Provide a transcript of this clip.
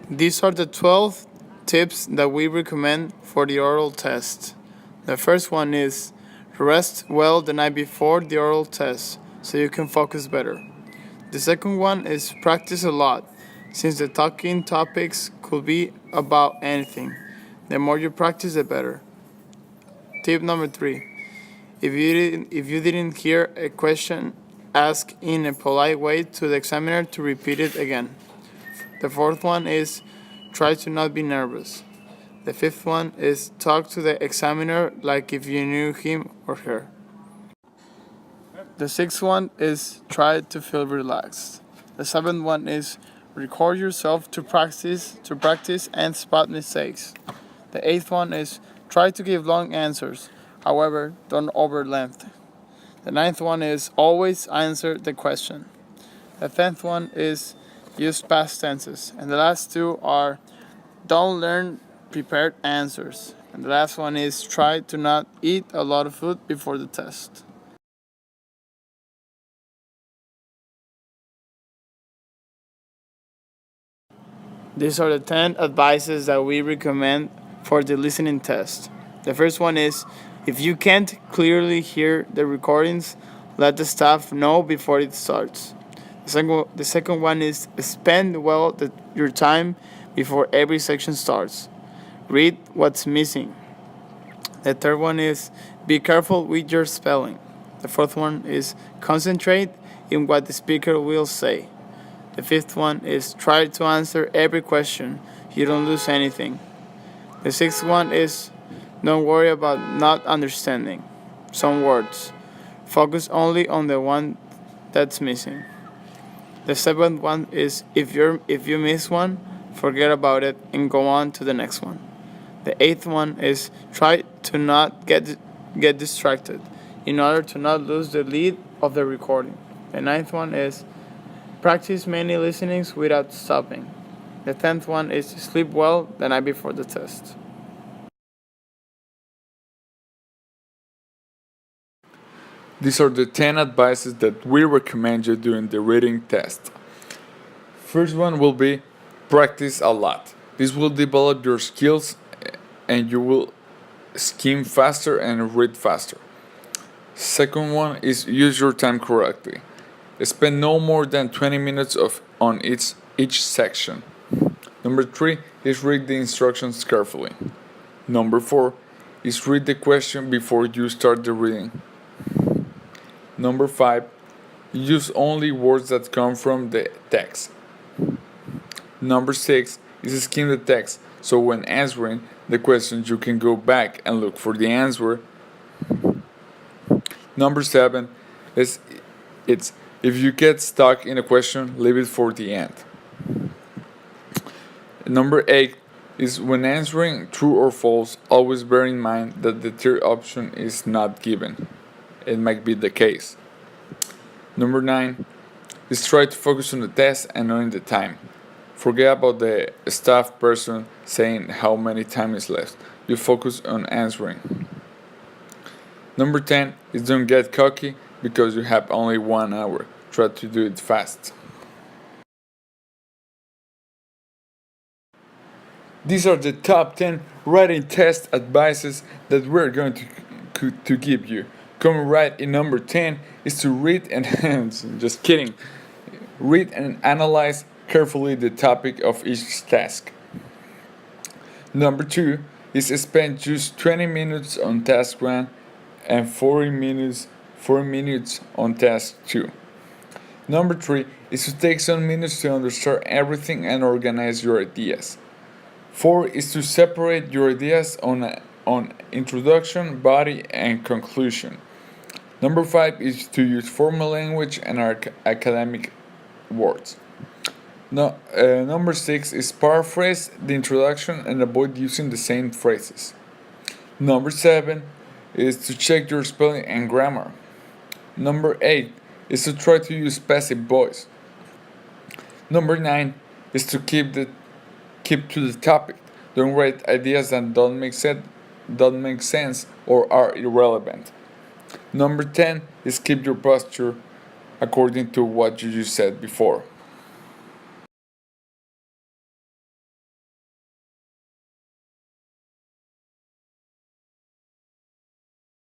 These are the 12 tips that we recommend for the oral test. The first one is rest well the night before the oral test so you can focus better. The second one is practice a lot, since the talking topics could be about anything. The more you practice, the better. Tip number 3. If you didn't hear a question, ask in a polite way to the examiner to repeat it again. The fourth one is try to not be nervous. The fifth one is talk to the examiner like if you knew him or her. The sixth one is try to feel relaxed. The seventh one is record yourself to practice and spot mistakes. The eighth one is try to give long answers. However, don't overlength. The ninth one is always answer the question. The 10th one is use past tenses. And the last two are don't learn prepared answers. And the last one is try to not eat a lot of food before the test. These are the 10 advices that we recommend for the listening test. The first one is if you can't clearly hear the recordings, let the staff know before it starts. The second one is spend your time before every section starts. Read what's missing. The third one is be careful with your spelling. The fourth one is concentrate in what the speaker will say. The fifth one is try to answer every question. You don't lose anything. The sixth one is don't worry about not understanding some words. Focus only on the one that's missing. The seventh one is if you miss one, forget about it and go on to the next one. The eighth one is try to not get distracted in order to not lose the lead of the recording. The ninth one is practice many listenings without stopping. The 10th one is sleep well the night before the test. These are the 10 advices that we recommend you during the reading test. First one will be practice a lot. This will develop your skills and you will skim faster and read faster. Second one is use your time correctly. Spend no more than 20 minutes on each section. Number 3 is read the instructions carefully. Number 4 is read the question before you start the reading. Number 5, use only words that come from the text. Number 6 is skim the text, so when answering the questions you can go back and look for the answer. Number 7 is if you get stuck in a question, leave it for the end. Number 8 is when answering true or false, always bear in mind that the third option is not given. It might be the case. Number 9 is try to focus on the test and not in the time. Forget about the staff person saying how many time is left. You focus on answering. Number 10 is don't get cocky because you have only 1 hour. Try to do it fast. These are the top 10 writing test advices that we're going to give you. Coming right in number 10 is to read and just kidding. Read and analyze carefully the topic of each task. Number 2 is spend just 20 minutes on task 1 and 4 minutes on task 2. Number 3 is to take some minutes to understand everything and organize your ideas. 4 is to separate your ideas on introduction, body, and conclusion. Number 5 is to use formal language and academic words. Number 6 is paraphrase the introduction and avoid using the same phrases. Number 7 is to check your spelling and grammar. Number 8 is to try to use passive voice. Number 9 is to keep to the topic. Don't write ideas that don't make sense or are irrelevant. Number 10 is keep your posture according to what you just said before.